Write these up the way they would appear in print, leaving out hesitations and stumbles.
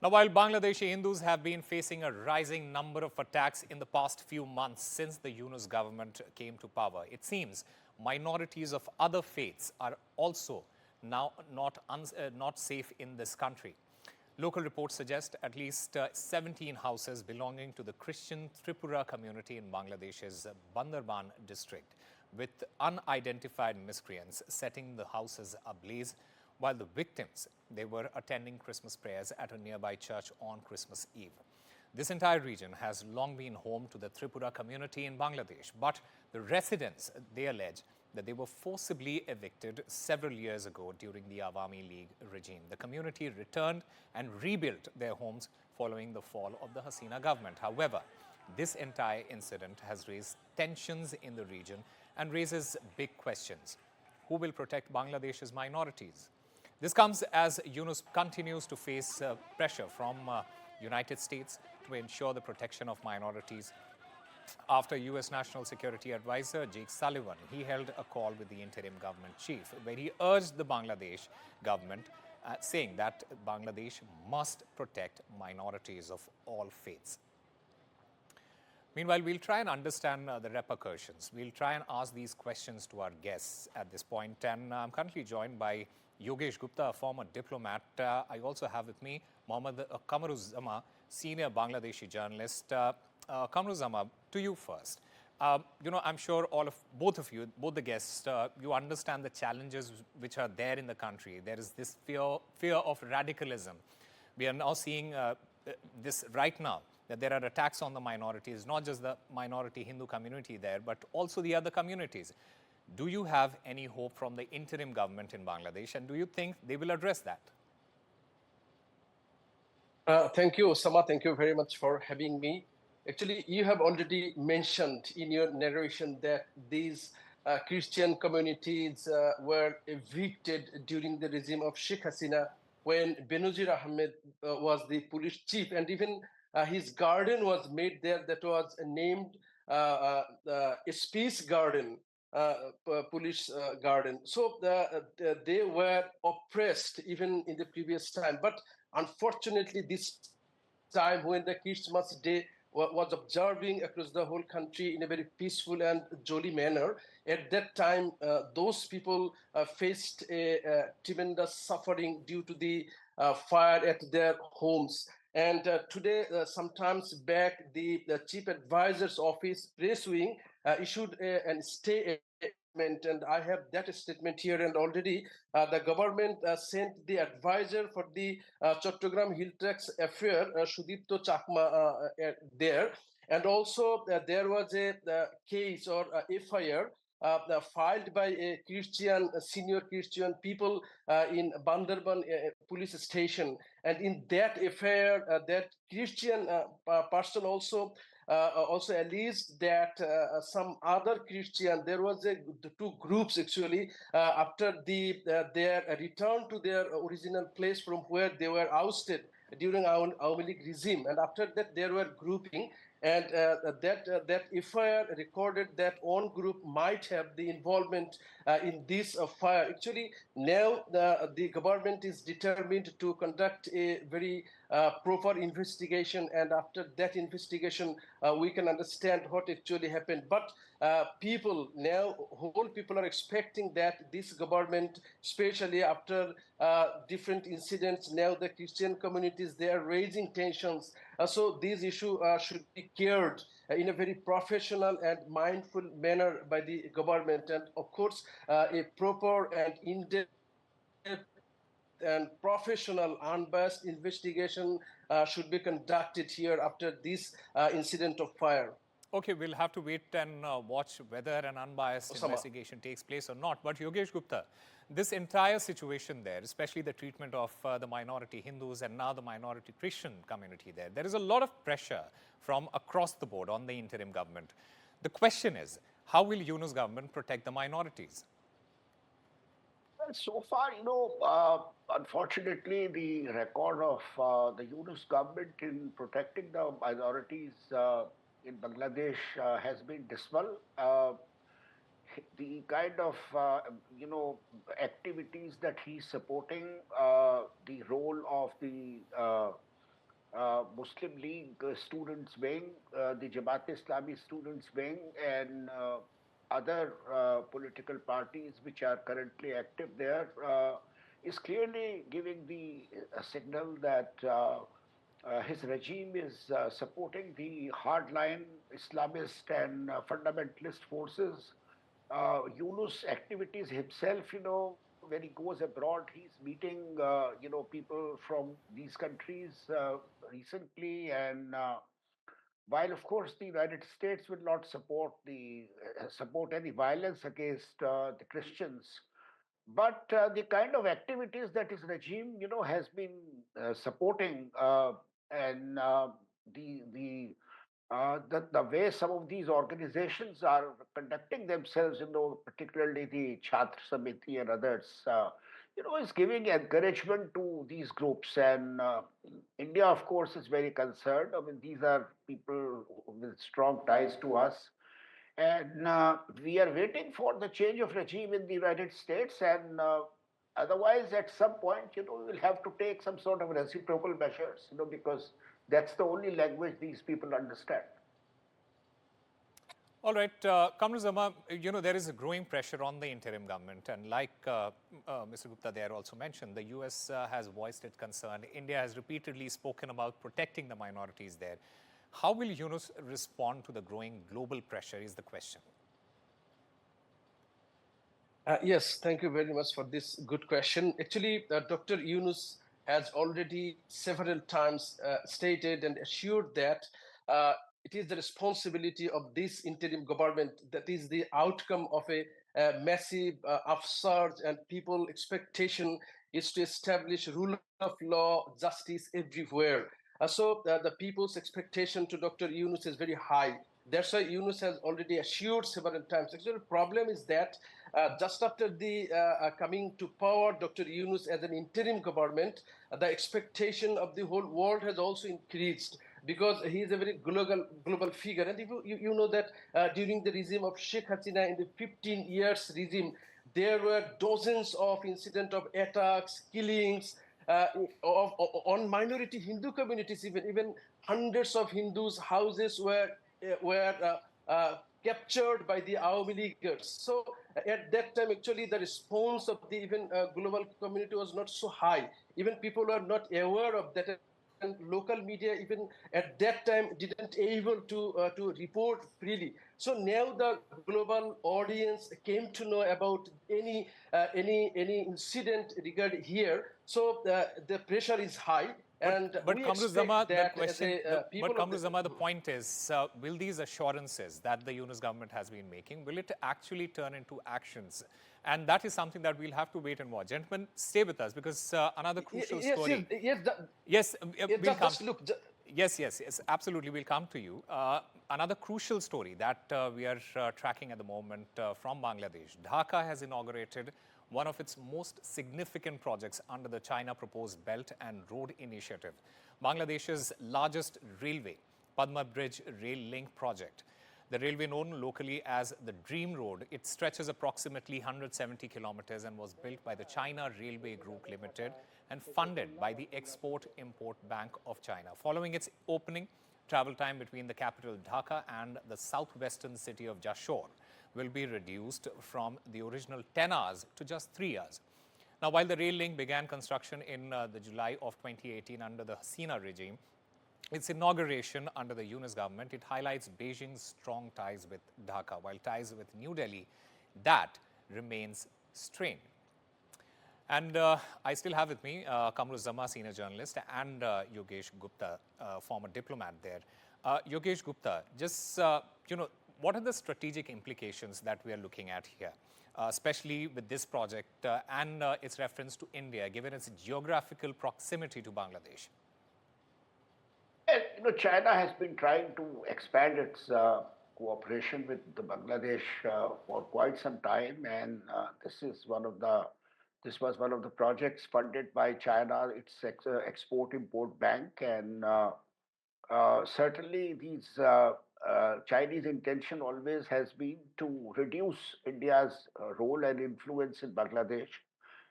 Now, while Bangladeshi Hindus have been facing a rising number of attacks in the past few months since the Yunus government came to power, it seems minorities of other faiths are also now not safe in this country. Local reports suggest at least 17 houses belonging to the Christian Tripura community in Bangladesh's Bandarban district, with unidentified miscreants setting the houses ablaze, while the victims, they were attending Christmas prayers at a nearby church on Christmas Eve. This entire region has long been home to the Tripura community in Bangladesh, but the residents, they allege that they were forcibly evicted several years ago during the Awami League regime. The community returned and rebuilt their homes following the fall of the Hasina government. However, this entire incident has raised tensions in the region and raises big questions. Who will protect Bangladesh's minorities? This comes as Yunus continues to face pressure from United States to ensure the protection of minorities. After U.S. National Security Advisor Jake Sullivan, he held a call with the interim government chief where he urged the Bangladesh government, saying that Bangladesh must protect minorities of all faiths. Meanwhile, we'll try and understand the repercussions. We'll try and ask these questions to our guests at this point. And I'm currently joined by Yogesh Gupta, a former diplomat. I also have with me Kamruzzaman, senior Bangladeshi journalist. Kamruzzaman, to you first. I'm sure both of you, both the guests, you understand the challenges which are there in the country. There is this fear of radicalism. We are now seeing this right now, that there are attacks on the minorities, not just the minority Hindu community there, but also the other communities. Do you have any hope from the interim government in Bangladesh, and do you think they will address that? Thank you, Osama. Thank you very much for having me. Actually, you have already mentioned in your narration that these Christian communities were evicted during the regime of Sheikh Hasina when Benazir Ahmed was the police chief, and even his garden was made there that was named Space Garden. Police garden. So they were oppressed even in the previous time. But unfortunately, this time when the Christmas Day was observing across the whole country in a very peaceful and jolly manner, at that time, those people faced a tremendous suffering due to the fire at their homes. And today, sometimes back, the Chief Advisor's Office press wing issued a statement, and I have that statement here. And already the government sent the advisor for the Chattogram hill tax affair, Sudipto Chakma, there. And also there was a case or FIR filed by a Christian, senior Christian people in Bandarban police station. And in that affair, that Christian person also alleged that some other Christian, there was the two groups actually, after their return to their original place from where they were ousted during our Awami League regime. And after that, there were grouping. And that FIR recorded that one group might have the involvement in this fire. Actually, now the government is determined to conduct a very proper investigation, and after that investigation, we can understand what actually happened. But people now, whole people are expecting that this government, especially after different incidents, now the Christian communities, they are raising tensions. So this issue should be cared in a very professional and mindful manner by the government, and of course a proper and in-depth and professional unbiased investigation should be conducted here after this incident of fire. Okay, we'll have to wait and watch whether an unbiased investigation takes place or not. But Yogesh Gupta, this entire situation there, especially the treatment of the minority Hindus and now the minority Christian community there is a lot of pressure from across the board on the interim government. The question is, how will Yunus government protect the minorities? Well, so far, unfortunately, the record of the Yunus government in protecting the minorities in Bangladesh has been dismal. The kind of activities that he's supporting, the role of the Muslim League students wing, the Jamaat-e-Islami students wing, and other political parties which are currently active there, is clearly giving the signal that his regime is supporting the hardline Islamist and fundamentalist forces. Yunus activities himself, when he goes abroad, he's meeting, people from these countries recently. And while, of course, the United States will not support any violence against the Christians, but the kind of activities that his regime, has been supporting, and the way some of these organizations are conducting themselves, particularly the Chhatra Samiti and others, is giving encouragement to these groups. And India, of course, is very concerned. I mean, these are people with strong ties to us. And we are waiting for the change of regime in the United States. And otherwise, at some point, we'll have to take some sort of reciprocal measures, because that's the only language these people understand. All right, Kamruzzaman, there is a growing pressure on the interim government. And like Mr. Gupta there also mentioned, the US has voiced its concern. India has repeatedly spoken about protecting the minorities there. How will Yunus respond to the growing global pressure is the question. Yes, thank you very much for this good question. Actually, Dr. Yunus has already several times stated and assured that it is the responsibility of this interim government, that is the outcome of a massive upsurge, and people expectation is to establish rule of law, justice everywhere. So the people's expectation to Dr. Yunus is very high. That's why Yunus has already assured several times. Actually, the problem is that just after the coming to power, Dr. Yunus as an interim government, the expectation of the whole world has also increased, because he is a very global figure. And if you know that during the regime of Sheikh Hasina, in the 15 years regime, there were dozens of incidents of attacks, killings, on minority Hindu communities. Even hundreds of Hindus' houses were captured by the Awami Leaguers. So at that time, actually, the response of the even global community was not so high. Even people were not aware of that, and local media even at that time didn't able to report freely. So now the global audience came to know about any incident regarding here. So the pressure is high. And but we Kamruzzaman, expect that the point is, will these assurances that the Yunus government has been making, will it actually turn into actions? And that is something that we'll have to wait and watch. Gentlemen, stay with us, because another crucial story. We'll come. Yes, absolutely. We'll come to you. Another crucial story that we are tracking at the moment from Bangladesh. Dhaka has inaugurated one of its most significant projects under the China Proposed Belt and Road Initiative, Bangladesh's largest railway, Padma Bridge Rail Link project. The railway, known locally as the Dream Road, it stretches approximately 170 kilometers and was built by the China Railway Group Limited and funded by the Export-Import Bank of China. Following its opening, travel time between the capital Dhaka and the southwestern city of Jashore will be reduced from the original 10 hours to just 3 hours. Now, while the rail link began construction in the July of 2018 under the Hasina regime, its inauguration under the Yunus government, it highlights Beijing's strong ties with Dhaka, while ties with New Delhi, that remains strained. And I still have with me Kamruzzaman, senior journalist, and Yogesh Gupta, former diplomat there. Yogesh Gupta, just, what are the strategic implications that we are looking at here, especially with this project and its reference to India, given its geographical proximity to Bangladesh? China has been trying to expand its cooperation with the Bangladesh for quite some time, and this was one of the projects funded by China, its Export-Import Bank, and certainly these Chinese intention always has been to reduce India's role and influence in Bangladesh.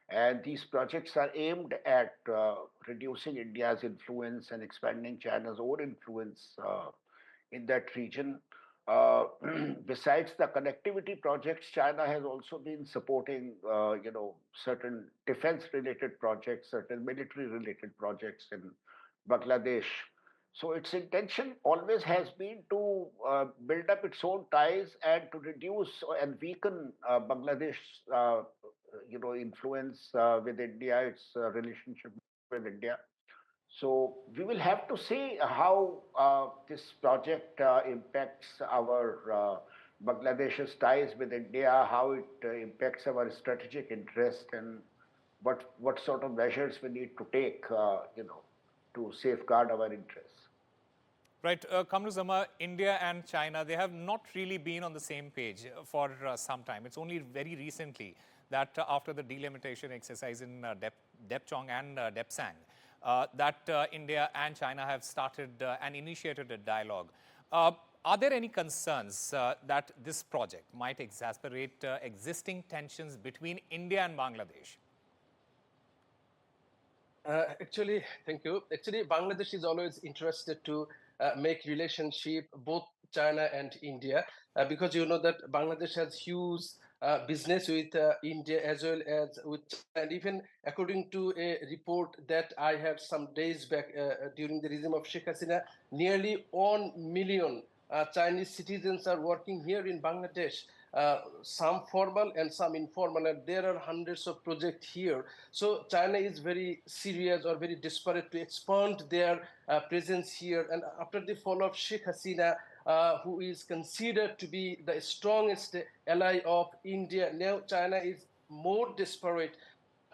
And these projects are aimed at reducing India's influence and expanding China's own influence in that region. Uh, Besides the connectivity projects, China has also been supporting, certain defense-related projects, certain military-related projects in Bangladesh. So its intention always has been to build up its own ties and to reduce and weaken Bangladesh's, influence with India, its relationship with India. So we will have to see how this project impacts our Bangladesh's ties with India, how it impacts our strategic interest, and what sort of measures we need to take, to safeguard our interests. Right, Kamruzzaman, India and China, they have not really been on the same page for some time. It's only very recently that after the delimitation exercise in Depchong and Depsang, that India and China have started and initiated a dialogue. Are there any concerns that this project might exacerbate existing tensions between India and Bangladesh? Actually, thank you. Actually, Bangladesh is always interested to make relationship both China and India because you know that Bangladesh has huge business with India as well as with China. And even according to a report that I had some days back during the regime of Sheikh Hasina, nearly 1 million Chinese citizens are working here in Bangladesh. Some formal and some informal, and there are hundreds of projects here. So China is very serious or very desperate to expand their presence here. And after the fall of Sheikh Hasina, who is considered to be the strongest ally of India, now China is more desperate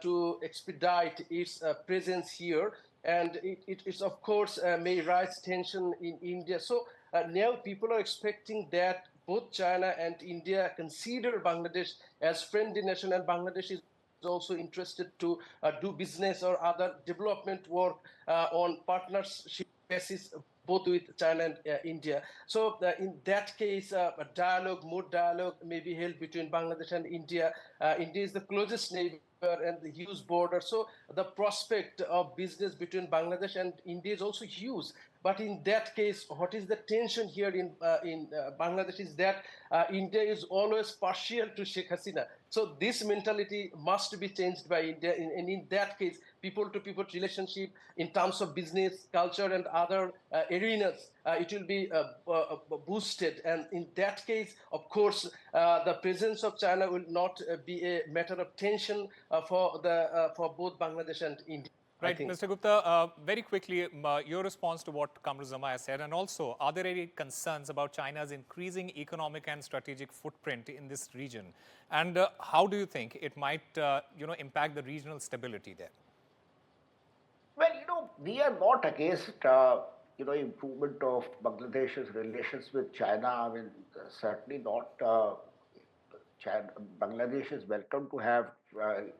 to expedite its presence here. And it's of course may rise tension in India. So now people are expecting that both China and India consider Bangladesh as friendly nation, and Bangladesh is also interested to do business or other development work on partnership basis both with China and India. So in that case, a dialogue, more dialogue may be held between Bangladesh and India. India is the closest neighbor and the huge border. So the prospect of business between Bangladesh and India is also huge. But in that case, what is the tension here in Bangladesh is that India is always partial to Sheikh Hasina. So this mentality must be changed by India. And in that case, people-to-people relationship in terms of business, culture, and other arenas, it will be boosted. And in that case, of course, the presence of China will not be a matter of tension for both Bangladesh and India. Right, Mr. Gupta, very quickly, your response to what Kamruzzaman has said, and also, are there any concerns about China's increasing economic and strategic footprint in this region? And how do you think it might, impact the regional stability there? Well, we are not against, improvement of Bangladesh's relations with China. I mean, certainly not. China, Bangladesh is welcome to have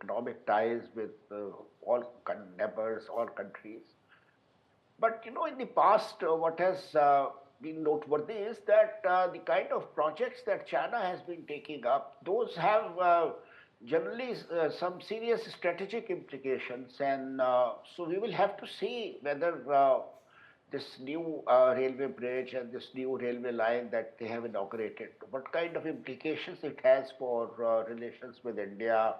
economic ties with all neighbors, all countries. But in the past, what has been noteworthy is that the kind of projects that China has been taking up, those have generally some serious strategic implications, and so we will have to see whether this new railway bridge and this new railway line that they have inaugurated, what kind of implications it has for relations with India,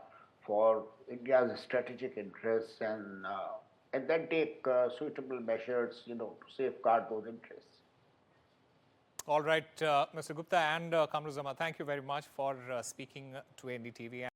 for India's strategic interests, and then take suitable measures, to safeguard those interests. All right, Mr. Gupta and Kamruzzaman, thank you very much for speaking to NDTV.